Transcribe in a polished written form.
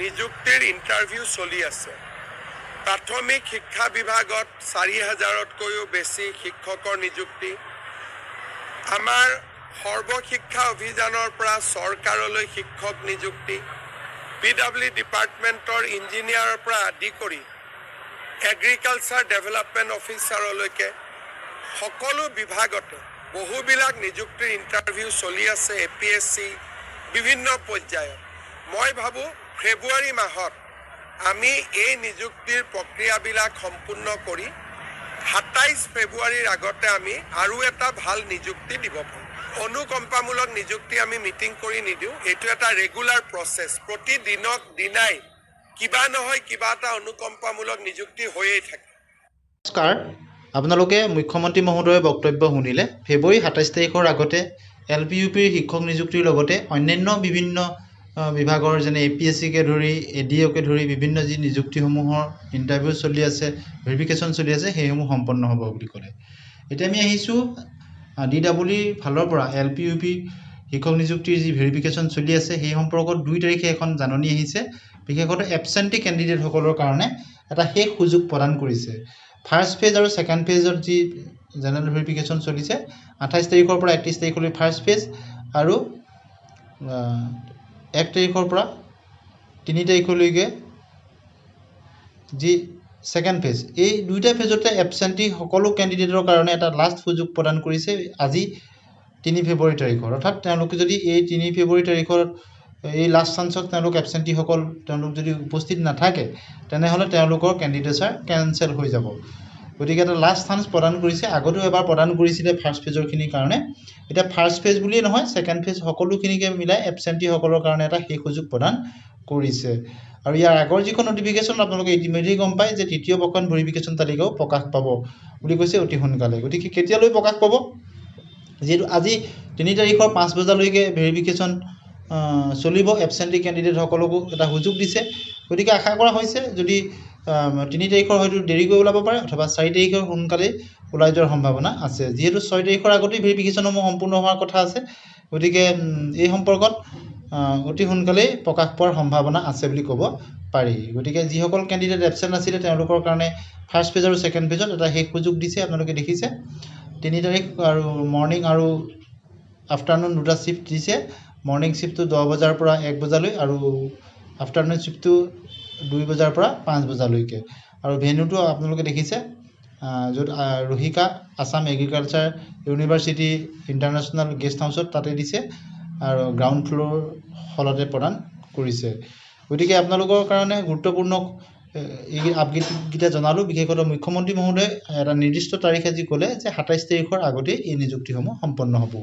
নিযুক্তিৰ ইণ্টাৰভিউ চলি আছে। প্ৰাথমিক শিক্ষা বিভাগত ৪,০০০তকৈও বেছি শিক্ষকৰ নিযুক্তি। আমাৰ সৰ্বশিক্ষা অভিযানৰ পৰা চৰকাৰলৈ শিক্ষক নিযুক্তি, PW ডিপাৰ্টমেণ্টৰ ইঞ্জিনিয়াৰৰ পৰা আদি কৰি এগ্ৰিকালচাৰ ডেভেলপমেণ্ট অফিচাৰলৈকে সকলো বিভাগতে বহুবিলাক নিযুক্তিৰ ইণ্টাৰভিউ চলি আছে। APSC বিভিন্ন পৰ্যায়ত। মই ভাবোঁ ফেব্ৰুৱাৰী মাহত আমি এই নিযুক্তিৰ প্ৰক্ৰিয়াবিলাক সম্পূৰ্ণ কৰি ২৭ ফেব্ৰুৱাৰীৰ আগতে আমি আৰু এটা ভাল নিযুক্তি দিব পাৰোঁ। অনুকম্পামূলক নিযুক্তি আমি মিটিং কৰি নিদিওঁ, এইটো এটা ৰেগুলাৰ প্ৰচেছ। প্ৰতিদিনক দিনাই কিবা নহয় কিবা এটা অনুকম্পামূলক নিযুক্তি হৈয়ে থাকে। নমস্কাৰ, আপোনালোকে মুখ্যমন্ত্ৰী মহোদয়ৰ বক্তব্য শুনিলে। ফেব্ৰুৱাৰী ২৭ তাৰিখৰ আগতে LPUPৰ শিক্ষক নিযুক্তিৰ লগতে অন্যান্য বিভিন্ন বিভাগৰ যেনে APSCকে ধৰি ADOকে ধৰি বিভিন্ন যি নিযুক্তিসমূহৰ ইণ্টাৰভিউ চলি আছে, ভেৰিফিকেশ্যন চলি আছে, সেইসমূহ সম্পন্ন হ'ব বুলি ক'লে। এতিয়া আমি আহিছোঁ DEEৰ ফালৰ পৰা LPUP শিক্ষক নিযুক্তিৰ যি ভেৰিফিকেশ্যন চলি আছে সেই সম্পৰ্কত ২ তাৰিখে এখন জাননী আহিছে। বিশেষকৈ এবচেণ্টি কেণ্ডিডেটসকলৰ কাৰণে এটা শেষ সুযোগ প্ৰদান কৰিছে। ফাৰ্ষ্ট ফেজ আৰু ছেকেণ্ড ফেজত যি জেনেৰেল ভেৰিফিকেশ্যন চলিছে ২৮ তাৰিখৰ পৰা ৩১ তাৰিখলৈ ফাৰ্ষ্ট ফেজ আৰু ১ তাৰিখৰ পৰা ৩ তাৰিখলৈকে যি ছেকেণ্ড ফেজ, এই দুয়োটা ফেজতে এবচেণ্টি সকলো কেণ্ডিডেটৰ কাৰণে এটা লাষ্ট সুযোগ প্ৰদান কৰিছে আজি ৩ ফেব্ৰুৱাৰী তাৰিখৰ। অৰ্থাৎ তেওঁলোকে যদি এই ৩ ফেব্ৰুৱাৰী তাৰিখৰ এই লাষ্ট চান্সত তেওঁলোক এবচেণ্টিসকল তেওঁলোক যদি উপস্থিত নাথাকে তেনেহ'লে তেওঁলোকৰ কেণ্ডিডেচাৰ কেঞ্চেল হৈ যাব। গতিকে এটা লাষ্ট চান্স প্ৰদান কৰিছে। আগতেও এবাৰ প্ৰদান কৰিছিলে ফাৰ্ষ্ট ফেজৰখিনিৰ কাৰণে। এতিয়া ফাৰ্ষ্ট ফেজ বুলিয়েই নহয়, ছেকেণ্ড ফেজ সকলোখিনিকে মিলাই এবচেণ্টিসকলৰ কাৰণে এটা শেষ সুযোগ প্ৰদান কৰিছে। আৰু ইয়াৰ আগৰ যিখন নটিফিকেশ্যন আপোনালোকে ইতিমধ্যেই গম পায় যে তৃতীয় পক্ষৰ ভেৰিফিকেশ্যন তালিকাও প্ৰকাশ পাব বুলি কৈছে অতি সোনকালে। গতিকে কেতিয়ালৈ প্ৰকাশ পাব? যিহেতু আজি ৩ তাৰিখৰ ৫ বজালৈকে ভেৰিফিকেশ্যন চলিব, এবচেণ্টি কেণ্ডিডেটসকলকো এটা সুযোগ দিছে। গতিকে আশা কৰা হৈছে যদি ৩ তাৰিখৰ হয়তো দেৰিকৈ ওলাব পাৰে অথবা ৪ তাৰিখৰ সোনকালেই ওলাই যোৱাৰ সম্ভাৱনা আছে। যিহেতু ৬ তাৰিখৰ আগতেই ভেৰিফিকেশ্যনসমূহ সম্পূৰ্ণ হোৱাৰ কথা আছে, গতিকে এই সম্পৰ্কত অতি সোনকালেই প্ৰকাশ পোৱাৰ সম্ভাৱনা আছে বুলি ক'ব পাৰি। গতিকে যিসকল কেণ্ডিডেট এবচেণ্ট আছিলে তেওঁলোকৰ কাৰণে ফাৰ্ষ্ট ফেজ আৰু ছেকেণ্ড ফেজত এটা শেষ সুযোগ দিছে। আপোনালোকে দেখিছে ৩ তাৰিখ আৰু মৰ্ণিং আৰু আফটাৰনুন দুটা শ্বিফ্ট দিছে। মৰ্ণিং শ্বিফ্টটো ১০ বজাৰ পৰা ১ বজালৈ আৰু আফটাৰনুন শ্বিফ্টটো ২ বজাৰ পৰা ৫ বজালৈকে। আৰু ভেন্যুটো আপোনালোকে দেখিছে য'ত ৰহিকা Assam agriculture university international guest হাউচত তাতে দিছে আৰু গ্ৰাউণ্ড ফ্ল'ৰ হলতে প্ৰদান কৰিছে। গতিকে আপোনালোকৰ কাৰণে গুৰুত্বপূৰ্ণ এই আপডেটকেইটা জনালোঁ। বিশেষকৈ মুখ্যমন্ত্ৰী মহোদয়ে এটা নিৰ্দিষ্ট তাৰিখ আজি ক'লে যে ২৭ তাৰিখৰ আগতেই এই নিযুক্তিসমূহ সম্পন্ন হ'বগৈ।